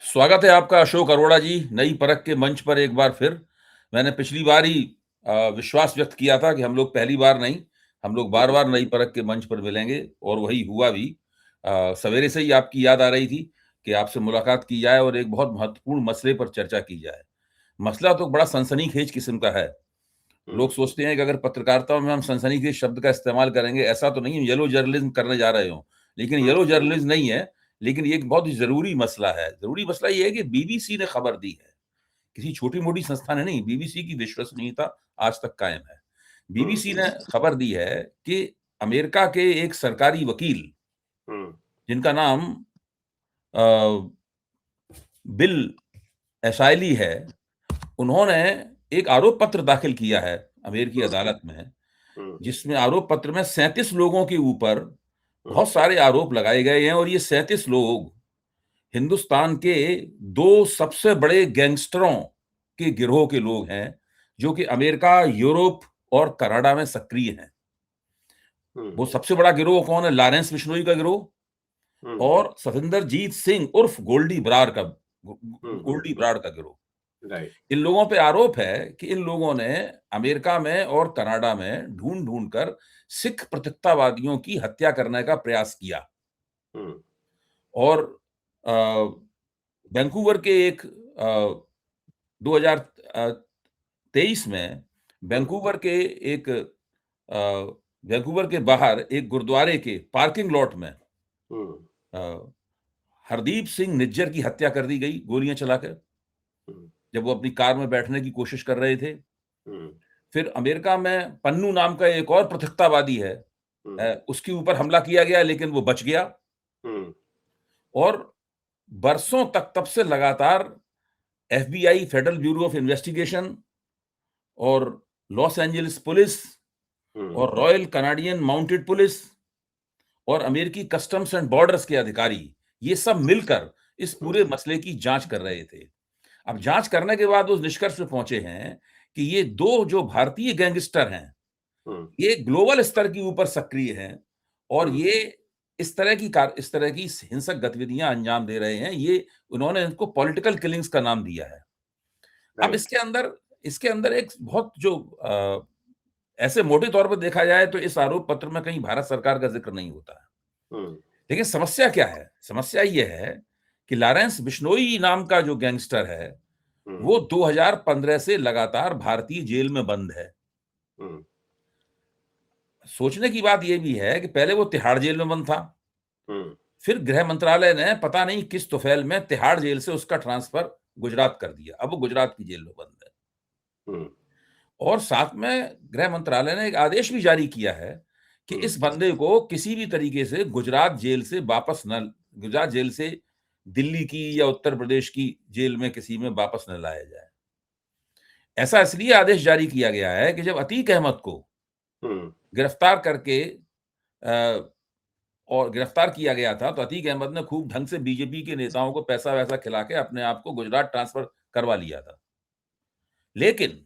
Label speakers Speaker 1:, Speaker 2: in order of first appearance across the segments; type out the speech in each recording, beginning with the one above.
Speaker 1: स्वागत है आपका अशोक अरोड़ा जी, नई परख के मंच पर एक बार फिर। मैंने पिछली बार ही विश्वास व्यक्त किया था कि हम लोग पहली बार नहीं, हम लोग बार-बार नई परख के मंच पर मिलेंगे और वही हुआ भी। सवेरे से ही आपकी याद आ रही थी कि आपसे मुलाकात की जाए और एक बहुत महत्वपूर्ण मसले पर चर्चा की जाए। मसला तो बड़ा सनसनीखेज किस्म का है। लोग
Speaker 2: हुँ,
Speaker 1: सोचते हैं कि अगर पत्रकारिता में हम सनसनीखेज शब्द का इस्तेमाल करेंगे, ऐसा तो नहीं है येलो जर्नलिज़्म करने जा रहे हों। लेकिन
Speaker 2: हुँ,
Speaker 1: येलो जर्नलिज़्म नहीं है, लेकिन ये एक बहुत ही ज़रूरी मसला है। ज़रूरी मसला ये है कि बीबीसी ने खबर दी है। किसी छोटी-मोटी संस्था ने नहीं, बीबीसी की विश्वसनीयता आज तक कायम है।
Speaker 2: हुँ,
Speaker 1: बीबीसी ने खबर दी है कि अमेरिका के एक सरकारी वकील,
Speaker 2: हुँ,
Speaker 1: जिनका नाम अ, बिल एशाइली है, उन्होंने एक आरोप पत्र दाखिल किया है अमेरिकी
Speaker 2: हुँ,
Speaker 1: अदालत में,
Speaker 2: हुँ,
Speaker 1: जिसमें आरोप पत्र में 37 लोगों के ऊपर
Speaker 2: हुँ,
Speaker 1: बहुत सारे आरोप लगाए गए हैं और ये 37 लोग हिंदुस्तान के 2 सबसे बड़े गैंगस्टरों के गिरोह के लोग हैं, जो कि अमेरिका, यूरोप और कनाडा में सक्रिय हैं।
Speaker 2: हुँ,
Speaker 1: वो सबसे बड़ा गिरोह कौन है? लॉरेंस बिश्नोई का गिरोह
Speaker 2: हुँ,
Speaker 1: और सतिंदरजीत सिंह उर्फ गोल्डी बरार का
Speaker 2: हुँ, हुँ,
Speaker 1: गोल्डी
Speaker 2: हुँ,
Speaker 1: बरार का गिरोह।
Speaker 2: राइट,
Speaker 1: इन लोगों पे आरोप है कि इन लोगों ने अमेरिका में और कनाडा में ढूंढ-ढूंढ कर सिख प्रतीकतावादियों की हत्या करने का प्रयास किया
Speaker 2: हुँ,
Speaker 1: और अ, वैंकूवर के एक 2023 में
Speaker 2: हुँ,
Speaker 1: वैंकूवर के एक वैंकूवर के बाहर एक गुरुद्वारे के पार्किंग लॉट में
Speaker 2: हुँ,
Speaker 1: अ, हरदीप सिंह निज्जर की हत्या कर दी गई गोलियां चलाकर
Speaker 2: हुँ,
Speaker 1: जब वो अपनी कार में बैठने की कोशिश कर रहे थे।
Speaker 2: हुँ,
Speaker 1: फिर अमेरिका में पन्नू नाम का एक और पृथकतावादी है,
Speaker 2: हुँ,
Speaker 1: उसके ऊपर हमला किया गया लेकिन वो बच गया
Speaker 2: हुँ,
Speaker 1: और बरसों तक तब से लगातार FBI, federal bureau of investigation और लॉस एंजेलिस पुलिस
Speaker 2: हुँ,
Speaker 1: और रॉयल कनाडियन माउंटेड पुलिस और अमेरिकी कस्टम्स एंड बॉर्डर्स के अधिकारी, ये सब मिलकर इस
Speaker 2: हुँ,
Speaker 1: पूरे मसले की जांच कर रहे थे। अब जांच करने के बाद उस निष्कर्ष पे पहुंचे हैं कि ये 2 जो भारतीय गैंगस्टर हैं,
Speaker 2: हुँ,
Speaker 1: ये ग्लोबल स्तर के ऊपर सक्रिय हैं और
Speaker 2: हुँ,
Speaker 1: ये इस तरह की हिंसक गतिविधियां अंजाम दे रहे हैं। ये उन्होंने इनको पॉलिटिकल किलिंग्स का नाम दिया है। अब
Speaker 2: राइट,
Speaker 1: इसके अंदर एक बहुत जो ऐसे मोटे तौर पर देखा जाए तो इस आरोप पत्र में कहीं भारत सरकार का जिक्र नहीं होता है।
Speaker 2: हुँ,
Speaker 1: लेकिन समस्या क्या है? समस्या ये है कि लॉरेंस बिश्नोई नाम का जो गैंगस्टर है,
Speaker 2: हुँ,
Speaker 1: वो 2015 से लगातार भारतीय जेल में बंद है।
Speaker 2: हुँ,
Speaker 1: सोचने की बात ये भी है कि पहले वो तिहाड़ जेल में बंद था।
Speaker 2: हुँ,
Speaker 1: फिर गृह मंत्रालय ने पता नहीं किस तुफैल में तिहाड़ जेल से उसका ट्रांसफर गुजरात कर दिया। अब वो गुजरात की जेल में बंद है।
Speaker 2: हुँ,
Speaker 1: और साथ में गृह मंत्रालय ने एक आदेश भी जारी किया है कि
Speaker 2: हुँ,
Speaker 1: इस बंदे को किसी भी तरीके से गुजरात जेल से दिल्ली की या उत्तर प्रदेश की जेल में किसी में वापस न लाया जाए। ऐसा इसलिए आदेश जारी किया गया है कि जब अतीक अहमद को
Speaker 2: हुँ,
Speaker 1: गिरफ्तार करके अ, और गिरफ्तार किया गया था, तो अतीक अहमद ने खूब ढंग से बीजेपी के नेताओं को पैसा-वैसा खिला के अपने आप को गुजरात ट्रांसफर करवा लिया था। लेकिन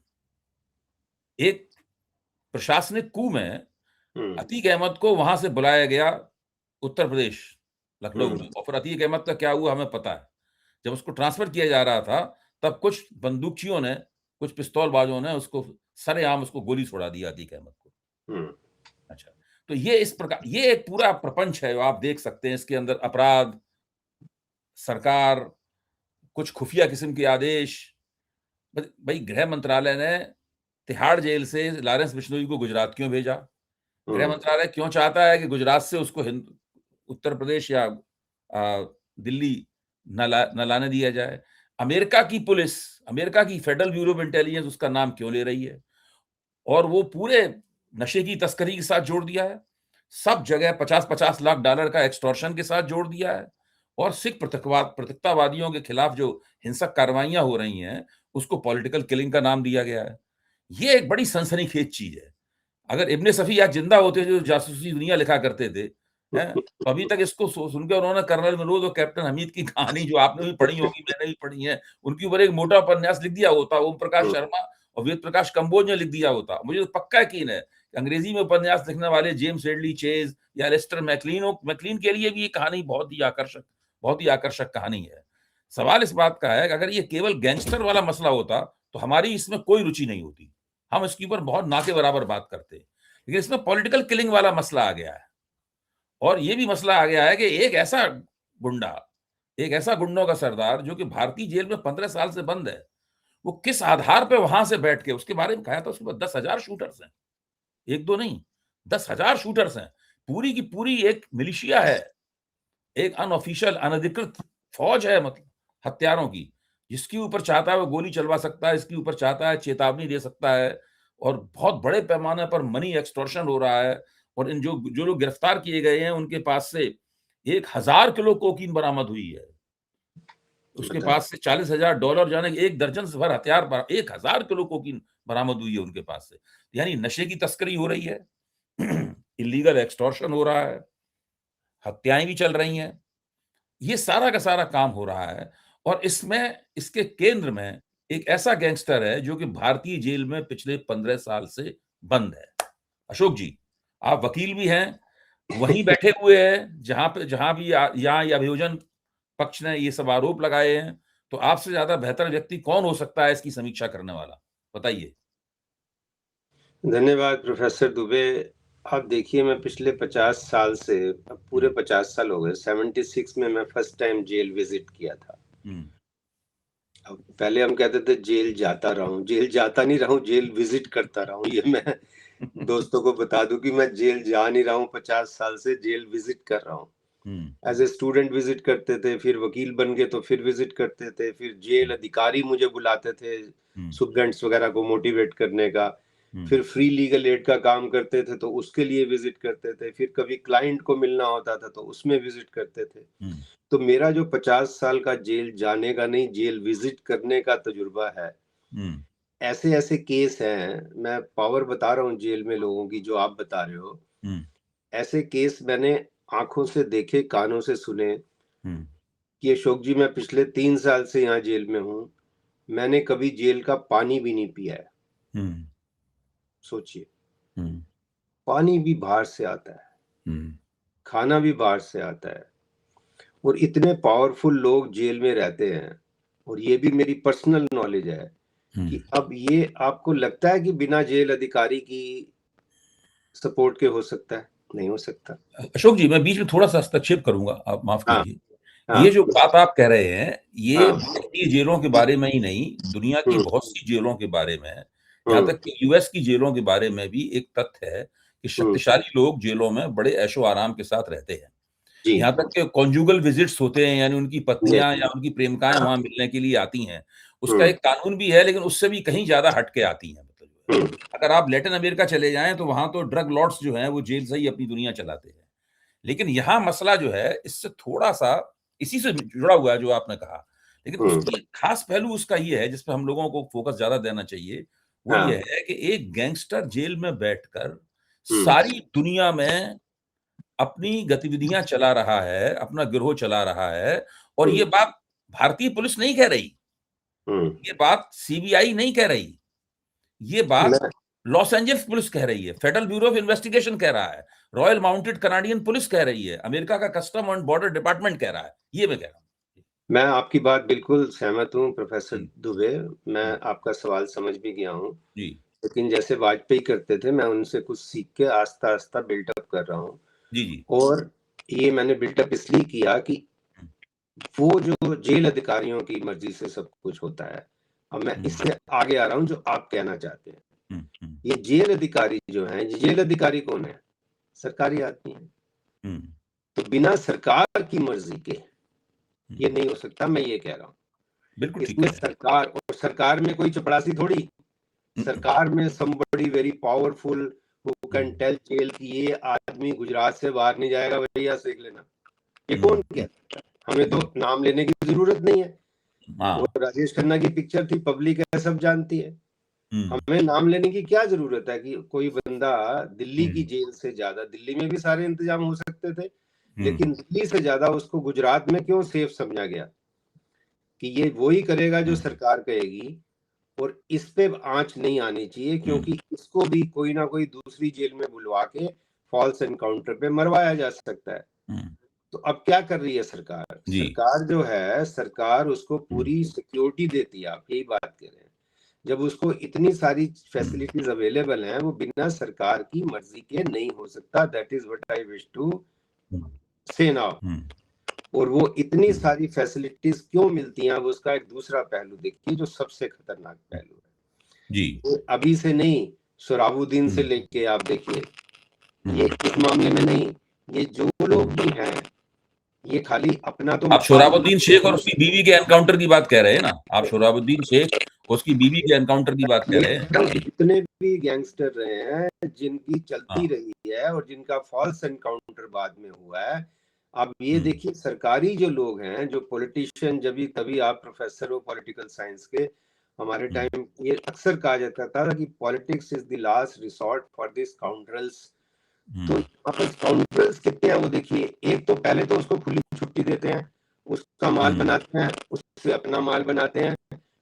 Speaker 1: एक प्रशासनिक कू में
Speaker 2: हुँ,
Speaker 1: अतीक अहमद को वहां से बुलाया गया उत्तर प्रदेश, लखनऊ
Speaker 2: हुँ,
Speaker 1: में और फिर अतीक अहमद का क्या हुआ हमें पता है। जब उसको ट्रांसफर किया जा रहा था, तब कुछ बंदूकचियों ने, कुछ पिस्तौलबाजों ने उसको सरेआम उसको गोली छोड़ा दी अतीक अहमद को।
Speaker 2: हुँ,
Speaker 1: अच्छा, तो ये एक पूरा प्रपंच है, आप देख सकते हैं इसके अंदर अपराध, सरकार, कुछ खुफिया किस्म के आदेश। भई गृह मंत्रालय ने तिहाड़ जेल से लॉरेंस बिश्नोई को गुजरात क्यों भेजा? गृह
Speaker 2: हुँ,
Speaker 1: मंत्रालय क्यों चाहता है कि गुजरात से उसको उत्तर प्रदेश या दिल्ली न लाने दिया जाए? अमेरिका की पुलिस, अमेरिका की फेडरल ब्यूरो ऑफ इंटेलिजेंस उसका नाम क्यों ले रही है? और वो पूरे नशे की तस्करी के साथ जोड़ दिया है। सब जगह 50-50 लाख डॉलर का एक्सटॉर्शन के साथ जोड़ दिया है और सिख पृथकतावादियों के खिलाफ जो हिंसक कार्रवाइयाँ हो रही हैं, उसको पॉलिटिकल किलिंग का नाम दिया गया है। ये एक बड़ी सनसनीखेज चीज़ है। अगर इब्न सफ़ी आज ज़िंदा होते जो जासूसी दुनिया लिखा करते थे, हैं? तो अभी तक इसको सुनकर उन्होंने कर्नल मनोज और कैप्टन हमीद की कहानी जो आपने भी पढ़ी होगी, मैंने भी पढ़ी है, उनके ऊपर एक मोटा उपन्यास लिख दिया होता, ओम प्रकाश
Speaker 2: हुँ,
Speaker 1: शर्मा और वेद प्रकाश कंबोज ने लिख दिया होता। मुझे तो पक्का यकीन है कि अंग्रेजी में उपन्यास लिखने वाले जेम्स हेडली चेज़ या लेस्टर मैकलीन के लिए भी ये कहानी बहुत ही आकर्षक कहानी है। सवाल इस बात का है कि अगर ये केवल गैंगस्टर वाला मसला होता तो हमारी इसमें कोई रुचि नहीं होती, हम इसके ऊपर बहुत ना के बराबर बात करते। लेकिन इसमें पॉलिटिकल किलिंग वाला मसला आ गया है, और ये भी मसला आ गया है कि एक ऐसा गुंडों का सरदार जो कि भारतीय जेल में 15 साल से बंद है, वो किस आधार पे वहां से बैठ के, उसके बारे में कहा था उसके पास 10,000 शूटर्स हैं, एक दो नहीं, 10,000 शूटर्स हैं, पूरी की पूरी एक मिलिशिया है, एक अनऑफिशियल अनधिकृत फौज है, मतलब हत्यारों की, जिसके ऊपर चाहता है वो गोली चलवा सकता है, इसके ऊपर चाहता है चेतावनी दे सकता है, और बहुत बड़े पैमाने पर मनी एक्सटॉर्शन हो रहा है। और इन जो जो लोग गिरफ्तार किए गए हैं उनके पास से 1,000 किलो कोकीन बरामद हुई है, उसके पास से $40,000 जाने 1 दर्जन से भर हथियार, 1,000 किलो कोकीन बरामद हुई है उनके पास से। यानी नशे की तस्करी हो रही है, इलीगल एक्सटॉर्शन हो रहा है, हत्याएं भी चल रही हैं, ये सारा का सारा काम हो रहा है। और इसमें इसके केंद्र में एक ऐसा गैंगस्टर है जो कि भारतीय जेल में पिछले 15 साल से बंद है। अशोक जी, आप वकील भी हैं, वहीं बैठे हुए हैं जहां भी यहाँ ये अभियोजन पक्ष ने ये सब आरोप लगाए हैं, तो आपसे ज्यादा बेहतर व्यक्ति कौन हो सकता है इसकी समीक्षा करने वाला, बताइए।
Speaker 2: धन्यवाद प्रोफेसर दुबे। आप देखिए, मैं पिछले 50 साल से, अब पूरे 50 साल हो गए, 76 में मैं फर्स्ट टाइम जेल विजिट किया था। अब पहले हम कहते थे जेल जाता रहा हूँ, जेल जाता नहीं रहा हूँ, जेल विजिट करता रहा हूँ। ये मैं दोस्तों को बता दूं कि मैं जेल जा नहीं रहा हूँ, 50 साल से जेल विजिट कर रहा हूँ। एज ए स्टूडेंट विजिट करते थे, फिर वकील बन गए तो फिर विजिट करते थे, फिर जेल अधिकारी मुझे बुलाते थे सुप्रेंट्स वगैरह को मोटिवेट करने का, फिर फ्री लीगल एड का काम करते थे तो उसके लिए विजिट करते थे, फिर कभी क्लाइंट को मिलना होता था तो उसमें विजिट करते थे। तो मेरा जो 50 साल का जेल जाने का नहीं, जेल विजिट करने का तजुर्बा है। ऐसे ऐसे केस हैं, मैं पावर बता रहा हूँ जेल में लोगों की, जो आप बता रहे हो, ऐसे केस मैंने आंखों से देखे, कानों से सुने कि अशोक जी, मैं पिछले 3 साल से यहाँ जेल में हूँ, मैंने कभी जेल का पानी भी नहीं पिया है। सोचिए, पानी भी बाहर से आता है, खाना भी बाहर से आता है, और इतने पावरफुल लोग जेल में रहते हैं। और ये भी मेरी पर्सनल नॉलेज है कि अब ये आपको लगता है कि बिना जेल अधिकारी की सपोर्ट के हो सकता है? नहीं हो सकता।
Speaker 1: अशोक जी, मैं बीच में थोड़ा सा हस्तक्षेप करूंगा, आप माफ
Speaker 2: हाँ,
Speaker 1: कीजिए।
Speaker 2: हाँ,
Speaker 1: ये जो बात आप कह रहे हैं, ये
Speaker 2: हाँ,
Speaker 1: भारतीय जेलों के बारे में ही नहीं, दुनिया की बहुत सी जेलों के बारे में है। यहाँ तक कि यूएस की जेलों के बारे में भी एक तथ्य है कि शक्तिशाली लोग जेलों में बड़े ऐशो आराम के साथ रहते हैं। यहाँ तक कि कॉन्जुगल विजिट्स होते हैं, यानी उनकी पत्नियां या उनकी प्रेमिकाएं वहां मिलने के लिए आती हैं। उसका एक कानून भी है, लेकिन उससे भी कहीं ज्यादा हटके आती हैं। मतलब अगर आप लैटिन अमेरिका चले जाएं तो वहां तो ड्रग लॉर्ड्स जो हैं वो जेल से ही अपनी दुनिया चलाते हैं। लेकिन यहाँ मसला जो है इससे थोड़ा सा इसी से जुड़ा हुआ है जो आपने कहा, लेकिन उसकी खास पहलू उसका ये है जिस पर हम लोगों को फोकस ज्यादा देना चाहिए, वो ये है कि एक गैंगस्टर जेल में बैठकर सारी दुनिया में अपनी गतिविधियां चला रहा है, अपना गिरोह चला रहा है। और ये बात भारतीय पुलिस नहीं कह रही, ये बात सीबीआई नहीं कह रही, ये बात लॉस एंजल्स पुलिस कह रही है, फेडरल ब्यूरो ऑफ इन्वेस्टिगेशन कह रहा है, रॉयल माउंटेड कनाडियन पुलिस कह रही है, अमेरिका का कस्टम एंड बॉर्डर डिपार्टमेंट कह रहा है। ये मैं कह रहा हूं।
Speaker 2: मैं आपकी बात बिल्कुल सहमत हूँ प्रोफेसर दुबे, मैं आपका सवाल समझ भी गया हूँ। लेकिन जैसे वाजपेयी करते थे, मैं उनसे कुछ सीख के आस्ता आस्ता बिल्डअप कर रहा हूँ।
Speaker 1: जी।
Speaker 2: और ये मैंने बिल्डअप इसलिए किया कि वो जो जेल अधिकारियों की मर्जी से सब कुछ होता है। अब मैं इससे आगे आ रहा हूँ जो आप कहना चाहते हैं। ये जेल अधिकारी जो हैं, जेल अधिकारी कौन है? सरकारी आदमी है। तो बिना सरकार की मर्जी के ये नहीं हो सकता, मैं ये कह रहा हूँ।
Speaker 1: बिल्कुल
Speaker 2: इसमें सरकार, और सरकार में कोई चपड़ासी थोड़ी, सरकार में somebody very powerful who can tell jail की ये आदमी गुजरात से बाहर नहीं जाएगा, भैया सीख लेना। ये कौन कहता है? हमें तो नाम लेने की जरूरत नहीं है। वो राजेश खन्ना की पिक्चर थी, पब्लिक है, सब जानती है। हमें नाम लेने की क्या जरूरत है कि कोई बंदा दिल्ली की जेल से ज्यादा, दिल्ली में भी सारे इंतजाम हो सकते थे, लेकिन दिल्ली से ज्यादा उसको गुजरात में क्यों सेफ समझा गया कि ये वही करेगा जो सरकार कहेगी। और इस पे आंच नहीं आनी चाहिए, क्योंकि इसको भी कोई ना कोई दूसरी जेल में बुलवा के फॉल्स एनकाउंटर पे मरवाया जा सकता है। तो अब क्या कर रही है सरकार?
Speaker 1: जी।
Speaker 2: सरकार जो है, सरकार उसको पूरी सिक्योरिटी देती है, आप यही बात कह रहे हैं। जब उसको इतनी सारी फैसिलिटीज अवेलेबल हैं, वो बिना सरकार की मर्जी के नहीं हो सकता। That is what I wish to say now. और वो इतनी सारी फैसिलिटीज क्यों मिलती हैं, अब उसका एक दूसरा पहलू देखिए जो सबसे खतरनाक पहलू है
Speaker 1: जी।
Speaker 2: अभी से नहीं, सोहराबुद्दीन से लेके आप देखिए, ये इस मामले में नहीं, ये जो लोग भी हैं, ये खाली अपना तो
Speaker 1: आप सोहराबुद्दीन शेख और उसकी बीवी के एनकाउंटर की बात कह रहे हैं ना? आप सोहराबुद्दीन शेख उसकी बीवी के एनकाउंटर की बात कह रहे हैं?
Speaker 2: जितने भी गैंगस्टर रहे हैं, जिनकी चलती
Speaker 1: हाँ।
Speaker 2: रही है और जिनका फॉल्स एनकाउंटर बाद में हुआ है, अब ये देखिए सरकारी जो लोग हैं, जो पॉलिटिशियन, जब भी तभी आप प्रोफेसर हो पॉलिटिकल साइंस के, हमारे टाइम ये अक्सर कहा जाता था कि politics is the last resort for this scoundrels. तो काउंटरल्स कितने हैं वो देखिए, एक तो पहले तो उसको खुली छुट्टी देते हैं, उसका माल बनाते हैं, उससे अपना माल बनाते हैं,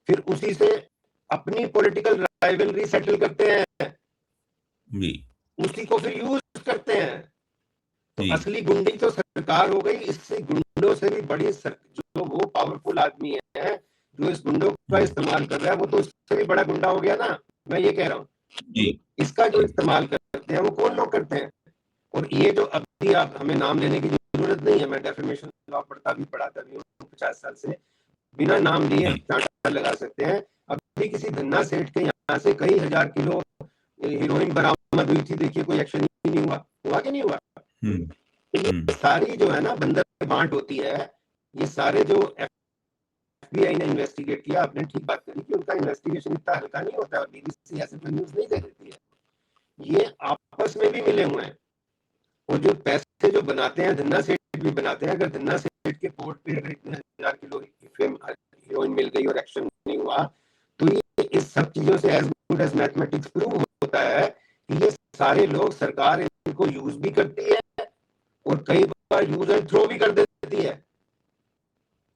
Speaker 2: फिर उसी से अपनी पॉलिटिकल राइवलरी सेटल करते हैं, उसी को फिर यूज करते हैं। तो असली गुंडी तो सरकार हो गई। इससे गुंडों से भी बड़ी जो वो पावरफुल आदमी है जो इस गुंडों का इस्तेमाल कर रहा है, वो तो उससे भी बड़ा गुंडा हो गया ना, मैं ये कह रहा हूँ। इसका जो इस्तेमाल करते हैं वो कौन लोग करते हैं? और ये जो अभी आप हमें नाम लेने की जरूरत नहीं है, मैं डेफिमेशन लॉ पढ़ाता भी हूँ 50 साल से, बिना नाम लिए हम चार्टर लगा सकते हैं। अभी किसी धन्ना सेठ के यहाँ से कई हजार किलो हीरोइन बरामद हुई थी, देखिए कोई एक्शन ही नहीं हुआ। हुआ कि नहीं हुआ? ये सारी जो है ना बंदर बांट होती है। ये सारे जो एफबीआई ने इन्वेस्टिगेट किया, आपने ठीक बात करी कि उनका इन्वेस्टिगेशन इतना हल्का नहीं होता और बीबीसी ऐसे कोई न्यूज नहीं दे देती है। ये आपस में भी मिले हुए हैं, और जो पैसे जो बनाते हैं धन्ना सेठ भी बनाते हैं। अगर धन्ना सेठ के पोर्ट पे अगर इतने हजार किलो हीरोइन मिल गई और एक्शन नहीं हुआ, तो ये इस सब चीजों से as good as mathematics prove होता है कि ये सारे लोग, सरकार इनको यूज भी करती है और कई बार यूज एंड थ्रो भी कर देती है।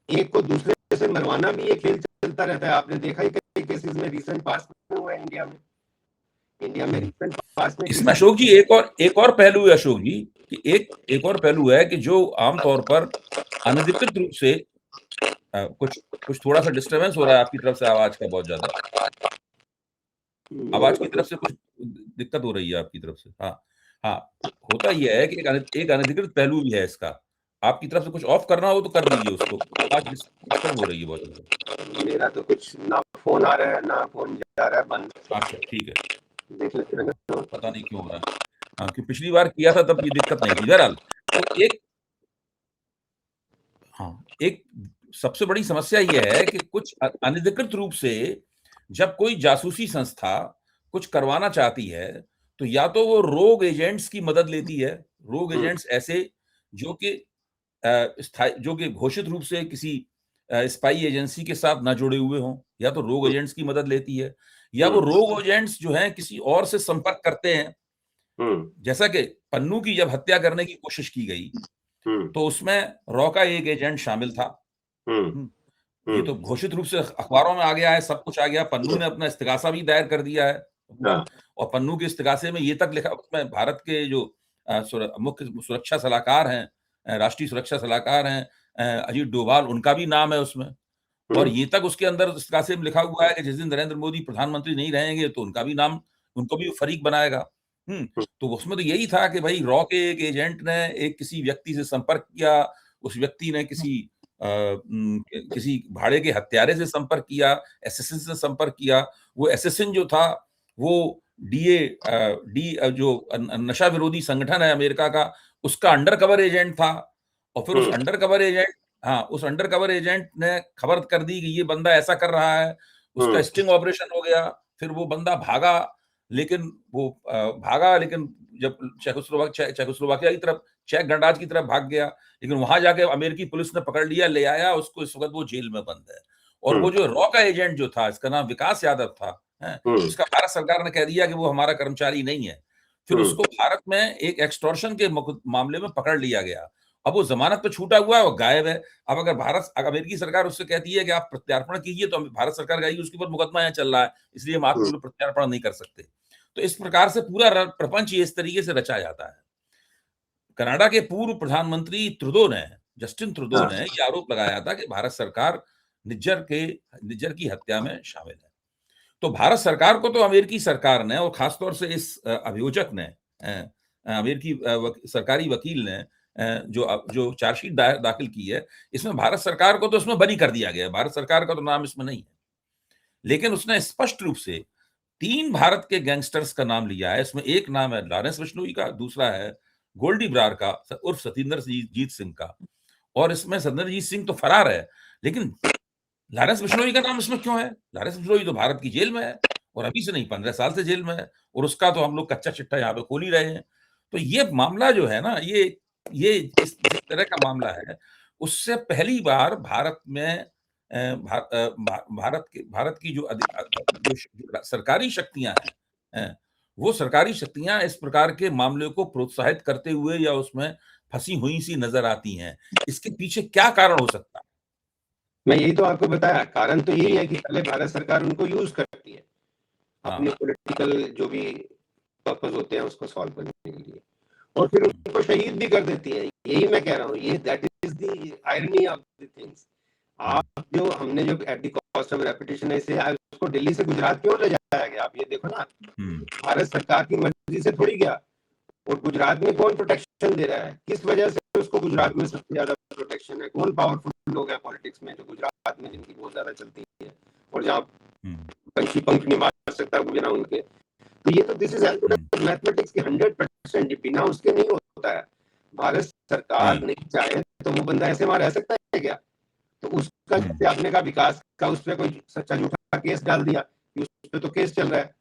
Speaker 2: एक को दूसरे से मरवाना भी ये खेल चलता रहता है। आपने देखा ही कई केसेस में रिसेंट पास्ट में हुआ है इंडिया में। रिसेंट पास्ट में
Speaker 1: इसमें अशोक जी एक और पहलू है अशोक जी, कि एक और पहलू है कि जो आमतौर पर अनधिकृत रूप से कुछ थोड़ा सा डिस्टरबेंस हो रहा है आपकी तरफ से, आवाज का बहुत ज्यादा, आवाज की तरफ से कुछ दिक्कत हो रही है आपकी तरफ से। हाँ, होता यह है कि एक अनधिकृत पहलू भी है इसका। आपकी तरफ से कुछ ऑफ करना हो तो कर दीजिए उसको, आवाज डिस्टर्ब हो रही है बहुत ज्यादा।
Speaker 2: मेरा तो कुछ ना फोन आ रहा है ना फोन जा रहा है, बंद।
Speaker 1: अच्छा, ठीक है,
Speaker 2: देख लेते हैं।
Speaker 1: पता नहीं क्यों हो रहा है। हाँ, क्योंकि पिछली बार किया था तब ये दिक्कत नहीं थी। बहरहाल, तो एक सबसे बड़ी समस्या यह है कि कुछ अनधिकृत रूप से जब कोई जासूसी संस्था कुछ करवाना चाहती है, तो या तो वो रोग एजेंट्स की मदद लेती है। रोग एजेंट्स ऐसे जो कि घोषित रूप से किसी स्पाई एजेंसी के साथ ना जुड़े हुए हों, या तो रोग एजेंट्स की मदद लेती है, या वो रोग एजेंट्स जो हैं किसी और से संपर्क करते हैं। जैसा कि पन्नू की जब हत्या करने की कोशिश की गई, तो उसमें रॉ का एक एजेंट शामिल था। ये तो घोषित रूप से अखबारों में आ गया है, सब कुछ आ गया। पन्नू ने अपना इस्तिगासा भी दायर कर दिया है, और पन्नू के इस्तिगासे में ये तक लिखा, उसमें भारत के जो मुख्य सुरक्षा सलाहकार हैं, राष्ट्रीय सुरक्षा सलाहकार हैं अजीत डोभाल, उनका भी नाम है उसमें। और ये तक उसके अंदर इस्तिगासे में लिखा हुआ है कि जिस दिन नरेंद्र मोदी प्रधानमंत्री नहीं रहेंगे तो उनका भी नाम, उनको भी फरीक बनाएगा। तो उसमें तो यही था कि भाई रॉ के एक एजेंट ने एक किसी व्यक्ति से संपर्क किया, उस व्यक्ति ने किसी भाड़े के हत्यारे से संपर्क किया, एसएसएन से संपर्क किया। वो एसएसएन जो था वो जो नशा विरोधी संगठन है अमेरिका का, उसका अंडरकवर एजेंट था। और फिर उस अंडरकवर एजेंट ने खबर कर दी कि ये बंदा ऐसा कर रहा है, उसका स्टिंग ऑपरेशन हो गया। फिर वो बंदा भागा, लेकिन जब चेकोस्लोवाकिया की तरफ, चेक गणराज्य की तरफ भाग गया, लेकिन वहां जाके अमेरिकी पुलिस ने पकड़ लिया, ले आया उसको। इस वक्त वो जेल में बंद है। और वो जो रॉ का एजेंट जो था, इसका नाम विकास यादव था, उसका भारत सरकार ने कह दिया कि वो हमारा कर्मचारी नहीं है। फिर उसको भारत में एक एक्सटॉर्शन के मामले में पकड़ लिया गया। अब वो जमानत पे छूटा हुआ है, वो गायब है। अब अगर अमेरिकी सरकार उससे कहती है कि आप प्रत्यार्पण कीजिए, तो भारत सरकार कहेगी उसके ऊपर मुकदमा यहाँ चल रहा है, इसलिए हम आपके प्रत्यार्पण नहीं कर सकते। तो इस प्रकार से पूरा प्रपंच ये इस तरीके से रचा जाता है। कनाडा के पूर्व प्रधानमंत्री ट्रूडो ने, जस्टिन ट्रूडो ने ये आरोप लगाया था कि भारत सरकार निज्जर की हत्या में शामिल है। तो भारत सरकार को तो अमेरिकी सरकार ने, और खासतौर से इस अभियोजक ने, अमेरिकी सरकारी वकील ने जो चार्जशीट दाखिल की है, इसमें भारत सरकार को तो इसमें बरी कर दिया गया है, भारत सरकार का तो नाम इसमें नहीं है। लेकिन उसने स्पष्ट रूप से 3 भारत के गैंगस्टर्स का नाम लिया है। इसमें एक नाम है लॉरेंस बिश्नोई का, दूसरा है गोल्डी ब्रार का उर्फ सतिंदरजीत सिंह का, और इसमें सतिंदरजीत सिंह तो फरार है, लेकिन लॉरेंस बिश्नोई का नाम इसमें क्यों है? लॉरेंस बिश्नोई तो भारत की जेल में है, और अभी से नहीं 15 साल से जेल में है, और उसका तो हम लोग कच्चा चिट्ठा यहाँ पे खोल ही रहे हैं। तो ये मामला जो है ना, ये जिस तरह का मामला है, उससे पहली बार भारत में भारत की जो सरकारी शक्तियां हैं, वो सरकारी शक्तियां इस प्रकार के मामले को प्रोत्साहित करते हुए या उसमें फंसी हुई सी नजर आती हैं। इसके पीछे क्या कारण हो सकता है?
Speaker 2: मैं यही तो आपको बताया, कारण तो यही है कि पहले भारत सरकार उनको यूज करती है अपने पॉलिटिकल जो भी पर्पस होते हैं उसको सॉल्व करने के लिए, और फिर उनको शहीद भी कर देती है। यही मैं कह रहा हूँ, ये that is the irony of the things. आप जो हमने जो at the cost of reputation ऐसे उसको दिल्ली से गुजरात क्यों ले जाया गया, आप ये देखो ना, भारत सरकार की मर्जी से थोड़ी गया। और गुजरात में कौन प्रोटेक्शन दे रहा है, किस वजह से उसको गुजरात में सबसे ज्यादा प्रोटेक्शन है? कौन पावरफुल लोग हैं पॉलिटिक्स में जो गुजरात में जिनकी बहुत ज्यादा चलती है, और जहाँ पंछी पंख नहीं मार सकता बिना उनके। तो ये तो दिस इज मैथमेटिक्स की 100%, बिना उसके नहीं होता है। भारत सरकार नहीं चाहे तो वो बंदा ऐसे वहां रह सकता है क्या? तो उसका जैसे आपने कहा विकास का, उस पर कोई सच्चा झूठा केस डाल दिया, उस पर तो केस चल रहा है,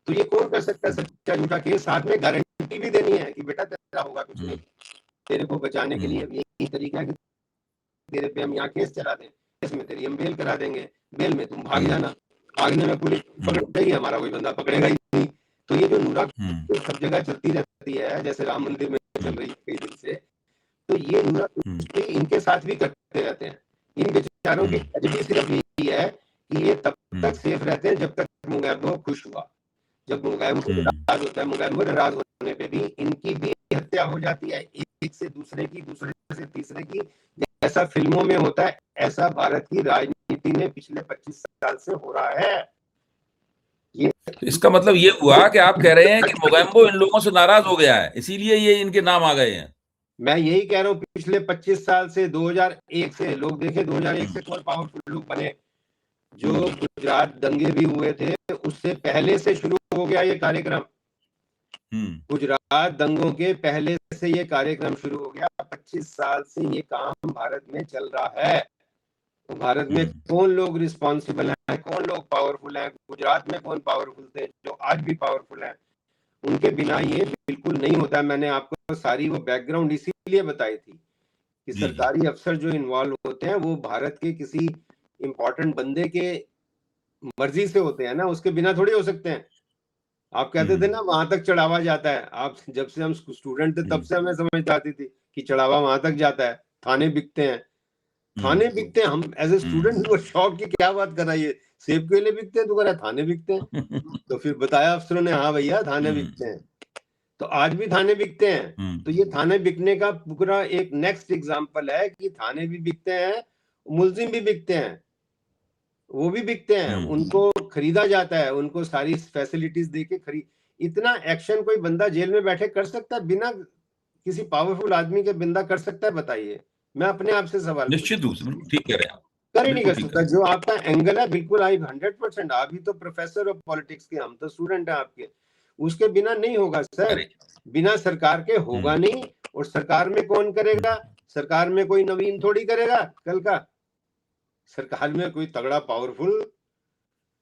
Speaker 2: तो ये कौन कर सकता है सच्चा झूठा केस? साथ में गारंटी भी देनी है कि बेटा तेरा होगा कुछ नहीं, तेरे को बचाने के लिए यही तरीका है कि तेरे पे हम यहाँ केस चला दें, इसमें तेरी हम बेल करा देंगे, बेल में तुम भाग जाना, भागने में पुलिस पकड़ देगी, हमारा कोई बंदा पकड़ेगा ही नहीं। तो ये जो नूरा सब जगह चलती रहती है, जैसे राम मंदिर में चल रही है कई दिन से, तो ये नूरा इनके साथ भी करते रहते हैं। इन बेचारों की ट्रेजेडी सिर्फ यही है कि ये तब तक सेफ रहते हैं जब तक मुगैबो खुश हुआ। जब मुगैबो को नाराज होता है, मुगैबो नाराज होने पे भी इनकी भी हत्या हो जाती है, एक से दूसरे की, दूसरे से तीसरे की। जैसा फिल्मों में होता है, ऐसा भारत की राजनीति में पिछले 25 साल से हो रहा है। ये
Speaker 1: इसका मतलब ये हुआ कि आप कह रहे हैं कि मोगैम्बो इन लोगों से नाराज हो गया है, इसीलिए ये इनके नाम आ गए हैं।
Speaker 2: मैं यही कह रहा हूँ, पिछले 25 साल से 2001 से लोग देखे, 2001 से कौन पावरफुल लोग बने, जो गुजरात दंगे भी हुए थे उससे पहले से शुरू हो गया ये कार्यक्रम। गुजरात दंगों के पहले से ये कार्यक्रम शुरू हो गया। 25 साल से ये काम भारत में चल रहा है। तो भारत में कौन लोग रिस्पॉन्सिबल हैं, कौन लोग पावरफुल हैं? गुजरात में कौन पावरफुल थे जो आज भी पावरफुल हैं? उनके बिना ये बिल्कुल नहीं होता। मैंने आपको सारी वो बैकग्राउंड इसीलिए बताई थी कि सरकारी अफसर जो इन्वॉल्व होते हैं वो भारत के किसी इंपॉर्टेंट बंदे के मर्जी से होते हैं ना, उसके बिना थोड़ी हो सकते हैं। आप कहते थे ना वहां तक चढ़ावा जाता है, आप जब से हम स्टूडेंट थे तब से हमें समझ आती थी कि चढ़ावा वहां तक जाता है, थाने बिकते हैं, थाने बिकते हैं। हम एज ए स्टूडेंट वो शौक की क्या बात कर रहा है, ये सेब केले बिकते हैं, तो कह रहा है थाने बिकते हैं। तो फिर बताया अफसरों ने, हाँ भैया थाने बिकते हैं। तो आज भी थाने बिकते हैं। तो ये थाने बिकने का पूरा एक नेक्स्ट एग्जाम्पल है कि थाने भी बिकते हैं, मुलजिम भी बिकते हैं, वो भी बिकते हैं, उनको खरीदा जाता है, उनको सारी फैसिलिटीज देके खरीद। इतना एक्शन कोई बंदा जेल में बैठे कर सकता है बिना किसी पावरफुल आदमी के? बंदा कर सकता है बताइए? मैं अपने आप से सवाल
Speaker 1: निश्चित रूप से ठीक कह रहे हैं,
Speaker 2: कर ही नहीं कर सकता। जो आपका एंगल है बिल्कुल आई 100%। आप भी तो प्रोफेसर ऑफ पॉलिटिक्स के, हम तो स्टूडेंट हैं आपके। उसके बिना नहीं होगा सर, बिना सरकार के होगा नहीं। और सरकार में कौन करेगा? सरकार में कोई नवीन थोड़ी करेगा कल का। सरकार में कोई तगड़ा पावरफुल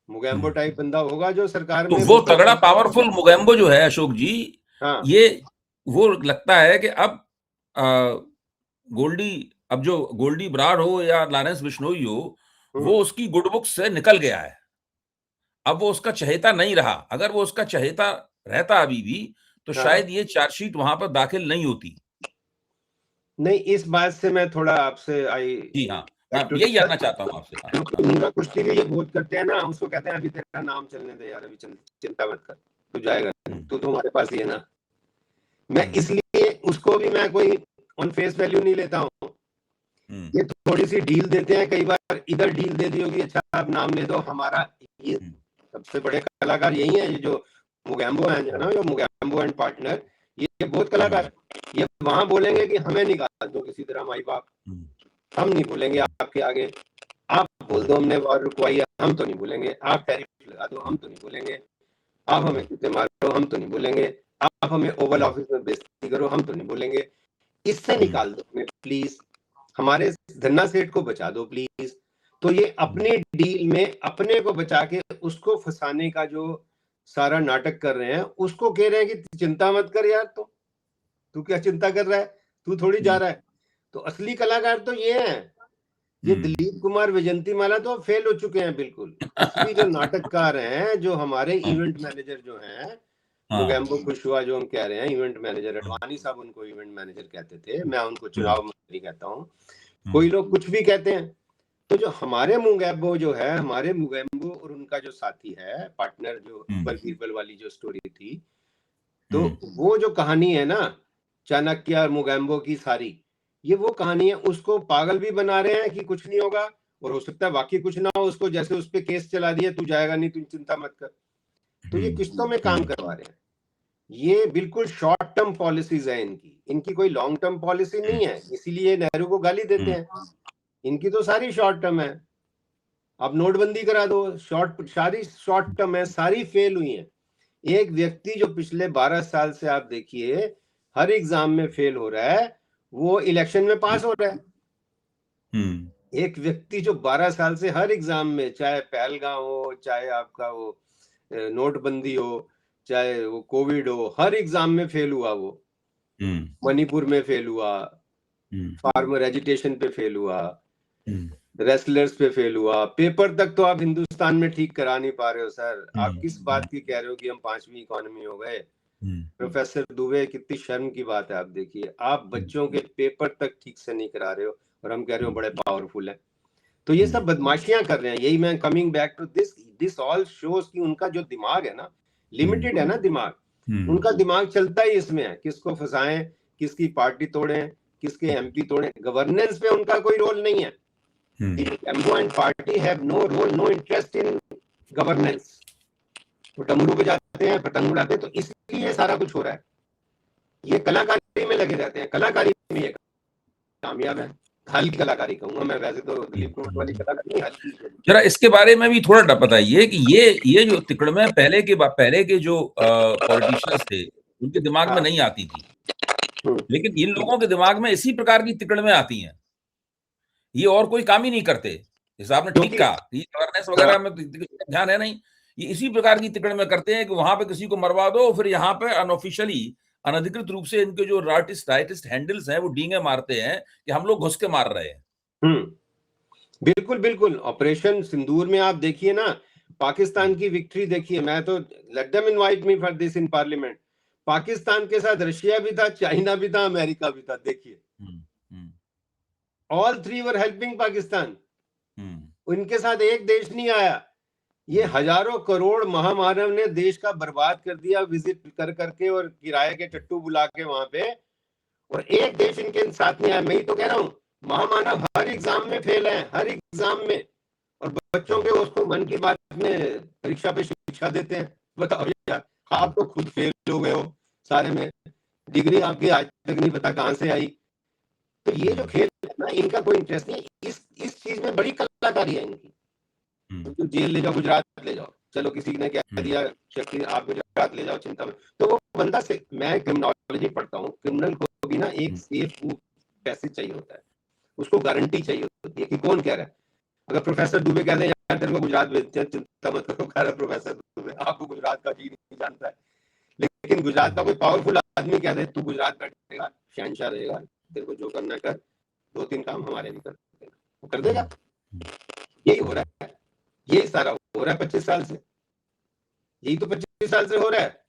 Speaker 2: मुगैम्बो टाइप बंदा होगा जो सरकार में।
Speaker 1: तो वो तगड़ा पावरफुल मुगैम्बो जो है अशोक जी, ये वो लगता है कि अब गोल्डी ब्रार हो या लॉरेंस बिश्नोई हो, वो उसकी गुड बुक्स से निकल गया है। अब वो उसका चहेता नहीं रहा। अगर वो उसका चहेता रहता अभी भी, तो शायद ये चार्जशीट वहां पर दाखिल नहीं होती।
Speaker 2: नहीं, इस बात से मैं थोड़ा आपसे
Speaker 1: जी हाँ, यही जानना चाहता हूँ आपसे।
Speaker 2: मीरा कुश्ती भी ये बहुत करते हैं ना, उसको कहते हैं अभी तेरा नाम चलने दे यार, अभी चिंता मत कर, तू जाएगा, तू तो हमारे पास ही है ना। मैं इसलिए उसको भी मैं कोई ऑन फेस वैल्यू नहीं लेता हूँ। ये थोड़ी सी डील देते हैं, कई बार इधर डील दे दी होगी, अच्छा आप नाम ले दो हमारा। ये सबसे बड़े कलाकार यही है, ये जो मुगैम्बो है ना, जो मुगैम्बो एंड पार्टनर, ये बहुत कलाकार। ये वहां बोलेंगे कि हमें निकाल दो किसी तरह माई बाप, हम नहीं बोलेंगे आपके आगे। आप बोल दो हमने वॉर रुकवाई है, हम तो नहीं बोलेंगे। आप टैरिफ लगा दो, हम तो नहीं बोलेंगे। आप हमें जूते मारो, हम तो नहीं बोलेंगे। आप हमें ओवल ऑफिस में बेइज्जती करो, हम तो नहीं बोलेंगे। इससे निकाल दो हमें प्लीज, हमारे धन्ना सेठ को बचा दो प्लीज। तो ये अपने डील में अपने को बचा के उसको फंसाने का जो सारा नाटक कर रहे हैं, उसको कह रहे हैं कि चिंता मत कर यार, तो तू क्या चिंता कर रहा है, तू थोड़ी जा रहा है। तो असली कलाकार तो ये है, ये दिलीप कुमार विजंतीमाला तो फेल हो चुके हैं बिल्कुल। असली जो नाटककार हैं, जो हमारे इवेंट मैनेजर जो हैं, मुगैम्बो खुशवा जो हम कह रहे हैं इवेंट मैनेजर, अडवाणी साहब उनको इवेंट मैनेजर कहते थे, मैं उनको चुनाव मंत्री कहता हूँ। कोई लोग कुछ भी कहते हैं। तो जो हमारे मुगैम्बो जो है, हमारे मुगैम्बो और उनका जो साथी है पार्टनर, जो अकबर बीरबल वाली जो स्टोरी थी, तो वो जो कहानी है ना चाणक्य और मुगैम्बो की सारी, ये वो कहानी है। उसको पागल भी बना रहे हैं कि कुछ नहीं होगा, और हो सकता है वाकई कुछ ना हो, उसको जैसे उस पे केस चला दिया, तू जाएगा नहीं, तू चिंता मत कर। तो ये किस्तों में काम करवा रहे हैं। ये बिल्कुल शॉर्ट टर्म पॉलिसीज है इनकी कोई लॉन्ग टर्म पॉलिसी नहीं है, इसीलिए नेहरू को गाली देते हैं। इनकी तो सारी शॉर्ट टर्म है। अब नोटबंदी करा दो, सारी शॉर्ट टर्म है, सारी फेल हुई है। एक व्यक्ति जो पिछले 12 साल से आप देखिए हर एग्जाम में फेल हो रहा है, वो इलेक्शन में पास हो रहा है। एक व्यक्ति जो 12 साल से हर एग्जाम में, चाहे पहलगाम हो, चाहे आपका वो नोटबंदी हो, चाहे वो कोविड हो, हर एग्जाम में फेल हुआ। वो मणिपुर में फेल हुआ, फार्मर एजिटेशन पे फेल हुआ, रेसलर्स पे फेल हुआ, पेपर तक तो आप हिंदुस्तान में ठीक करा नहीं पा रहे हो सर। आप किस बात की कह रहे हो कि हम 5वीं इकोनॉमी हो गए? प्रोफेसर दुबे, कितनी शर्म की बात है। आप देखिए, आप बच्चों के पेपर तक ठीक से नहीं करा रहे हो और हम कह रहे हो बड़े पावरफुल है। तो ये सब बदमाशियां कर रहे हैं। यही मैं coming back to this all shows कि उनका जो दिमाग है ना, लिमिटेड है ना दिमाग, उनका दिमाग चलता ही इसमें है, किसको फंसाएं, किसकी पार्टी तोड़ें, किसके एमपी तोड़ें। गवर्नेंस पे उनका कोई रोल नहीं है। Mogambo and party have no role, no interest in governance. वो डमरू बजाते हैं, पतंग उड़ाते हैं, तो इसलिए सारा कुछ हो रहा है। ये कलाकारी में लगे रहते हैं, कलाकारी में ये कामयाब है। हल्की कलाकारी कहूंगा मैं, वैसे तो दिलीप कुमार वाली कलाकारी नहीं, हल्की।
Speaker 1: जरा इसके बारे में भी थोड़ा बताइए कि ये जो तिकड़में पहले के जो पॉलिटिशियंस थे, उनके दिमाग में नहीं आती थी, लेकिन इन लोगों के दिमाग में इसी प्रकार की तिकड़में आती हैं। ये और कोई काम ही नहीं करते, जैसे आपने ठीक कहा, ये अवेयरनेस वगैरह में ध्यान है नहीं। ये इसी प्रकार की तिकड़में करते हैं कि वहां पे किसी को मरवा दो, फिर यहाँ पे अनऑफिशियली, अनधिकृत रूप से इनके जो राइटिस्ट हैंडल्स हैं वो डींगे मारते हैं कि हम लोग घुस के मार रहे हैं।
Speaker 2: बिल्कुल बिल्कुल। ऑपरेशन सिंदूर में आप देखिए ना, पाकिस्तान की विक्ट्री देखिए। मैं तो let them invite me for this in parliament. Pakistan के साथ रशिया भी था, चाइना भी था, अमेरिका भी था। देखिए, all three were helping Pakistan. उनके साथ एक देश नहीं आया। ये हजारों करोड़ महामानव ने देश का बर्बाद कर दिया, विजिट कर करके और किराए के टट्टू बुला के वहां पे, और एक देश इनके साथ नहीं आया। मैं ही तो कह रहा हूँ, महामानव हर एग्जाम में फेल है, हर एग्जाम में। और बच्चों के उसको मन की बात में परीक्षा पे शिक्षा देते हैं। बताओ यार, आप तो खुद फेल हो गए हो सारे में, डिग्री आपकी आज तक नहीं पता कहां से आई। तो ये जो खेल है ना, इनका कोई इंटरेस्ट नहीं। इस चीज में बड़ी कलाकारी है इनकी। तो जेल ले जाओ, गुजरात ले जाओ, चलो किसी ने क्या दिया, शक्ति आप गुजरात ले जाओ, चिंता में। तो वो बंदा से, मैं क्रिमिनोलॉजी पढ़ता हूँ, क्रिमिनल को भी ना एक सेफ पैसे चाहिए होता है, उसको गारंटी चाहिए होती है कि कौन कह रहा है। अगर प्रोफेसर दुबे कहते हैं यार तेरे को गुजरात भेजते हैं, चिंता मत करो, कह रहा प्रोफेसर दुबे, आपको गुजरात का जी नहीं जानता है। लेकिन गुजरात का कोई पावरफुल आदमी कहते हैं तू गुजरात बैठेगा, शहनशाह रहेगा, तेरे को जो करना कर, 2-3 काम हमारे भी कर देगा, वो कर देगा। यही हो रहा है, यही सारा हो रहा है 25 साल से। यही तो 25 साल से हो रहा है।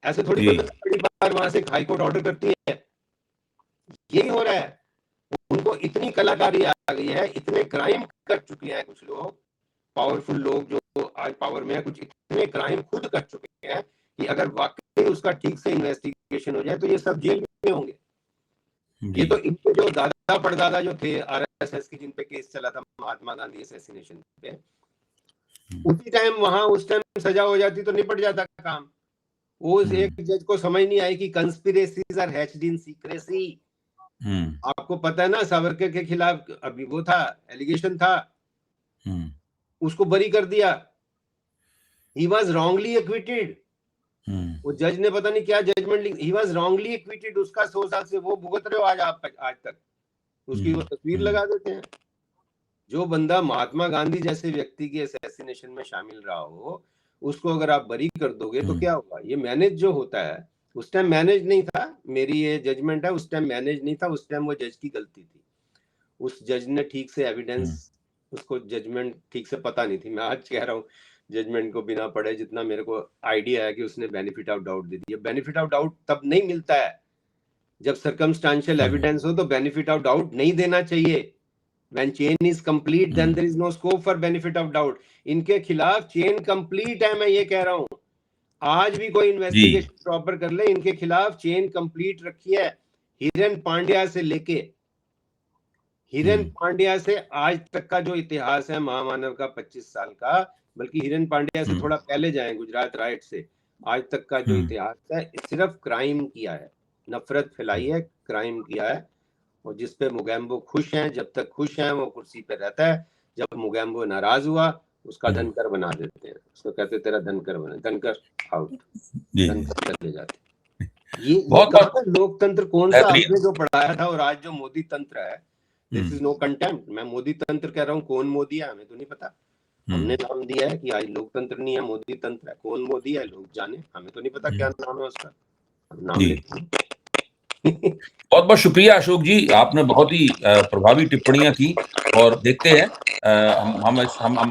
Speaker 2: ऐसे थोड़ी बड़ी बार वहां से हाईकोर्ट ऑर्डर करती है, यही हो रहा है। उनको इतनी कलाकारी आ गई है, इतने क्राइम कर चुके हैं कुछ लोग, पावरफुल लोग जो आज पावर में है, कुछ इतने क्राइम खुद कर चुके हैं कि अगर वाकई उसका ठीक से इन्वेस्टिगेशन हो जाए तो ये सब जेल में होंगे। ये तो इनके जो दादा परदादा जो थे आरएसएस के, जिन पे केस चला था महात्मा गांधी असैसिनेशन पे, उसी टाइम वहां उस टाइम सजा हो जाती तो निपट जाता काम। उस एक जज को समझ नहीं आई कि conspiracies are hatched in secrecy. आपको पता है ना, सावरकर के खिलाफ अभी वो था, एलिगेशन था, उसको बरी कर दिया। He was wrongly acquitted. वो जज ने पता नहीं क्या judgment, he was wrongly acquitted. उसका 100 साल से वो भुगत रहे हो आज तक। उसकी वो तस्वीर लगा देते हैं। जो बंदा महात्मा गांधी जैसे व्यक्ति के असैसिनेशन में शामिल रहा हो, उसको अगर आप बरी कर दोगे तो क्या होगा? ये मैनेज जो होता है, उस टाइम मैनेज नहीं था। मेरी ये जजमेंट है, उस टाइम मैनेज नहीं था। उस टाइम वो जज की गलती थी। उस जज ने ठीक से एविडेंस, उसको जजमेंट ठीक से पता नहीं थी। मैं आज कह रहा हूँ जजमेंट को बिना पढ़े, जितना मेरे को आइडिया है कि उसने बेनिफिट ऑफ डाउट दे दिया। बेनिफिट ऑफ डाउट तब नहीं मिलता है जब सर्कमस्टांशियल एविडेंस हो, तो बेनिफिट ऑफ डाउट नहीं देना चाहिए। When chain is complete, then there is no scope for benefit of doubt. इनके खिलाफ चेन कंप्लीट है, मैं ये कह रहा हूं। आज भी कोई इन्वेस्टिगेशन प्रॉपर कर ले, इनके खिलाफ चेन कंप्लीट रखी है। हिरन पांड्या से लेके, हिरन पांड्या से आज तक का जो इतिहास है महामानव का 25 साल का, बल्कि हिरन पांड्या से थोड़ा पहले जाए, गुजरात राइट से आज तक का जो इतिहास है, सिर्फ क्राइम किया है, नफरत फैलाई है, क्राइम किया है। और जिसपे मुगैम्बो खुश हैं, जब तक खुश हैं वो कुर्सी पे रहता है। जब मुगैम्बो नाराज हुआ, उसका धनकर बना देते हैं। उसको कहते तेरा धनकर बना, धनकर आउट, धनकर चले जाते। ये लोकतंत्र कौन सा आपने जो पढ़ाया था, और आज जो मोदी तंत्र है, दिस इज नो कंटेम्प्ट। मैं मोदी तंत्र कह रहा हूँ, कौन मोदी है हमें तो नहीं पता। हमने नाम दिया है कि आज लोकतंत्र नहीं है, मोदी तंत्र है। कौन मोदी है लोग जाने, हमें तो नहीं पता क्या नाम है उसका, नाम लिखते हैं।
Speaker 1: बहुत बहुत शुक्रिया अशोक जी, आपने बहुत ही प्रभावी टिप्पणियां की। और देखते हैं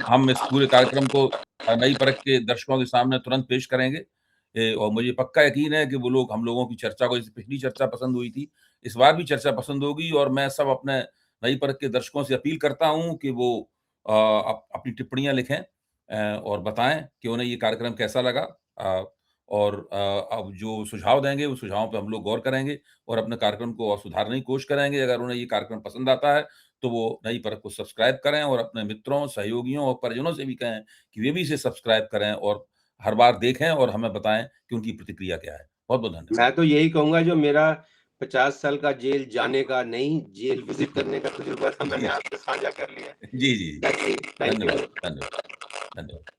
Speaker 1: हम इस पूरे कार्यक्रम को नई परख के दर्शकों के सामने तुरंत पेश करेंगे। और मुझे पक्का यकीन है कि वो लोग हम लोगों की चर्चा को, जैसे पिछली चर्चा पसंद हुई थी, इस बार भी चर्चा पसंद होगी। और मैं सब अपने नई परख के दर्शकों से अपील करता हूं कि वो अपनी टिप्पणियां लिखें और बताएं कि उन्हें ये कार्यक्रम कैसा लगा। और अब जो सुझाव देंगे, उस सुझावों पे हम लोग गौर करेंगे और अपने कार्यक्रम को और सुधारने की कोशिश करेंगे। अगर उन्हें ये कार्यक्रम पसंद आता है तो वो नई परख को सब्सक्राइब करें और अपने मित्रों, सहयोगियों और परिजनों से भी कहें कि वे भी इसे सब्सक्राइब करें और हर बार देखें और हमें बताएं कि उनकी प्रतिक्रिया क्या है। बहुत बहुत धन्यवाद।
Speaker 2: मैं तो यही कहूंगा, जो मेरा 50 साल का जेल जाने का नहीं, जेल विजिट करने का तजुर्बा था, मैंने आपसे साझा कर लिया।
Speaker 1: जी जी,
Speaker 2: धन्यवाद,
Speaker 1: धन्यवाद, धन्यवाद।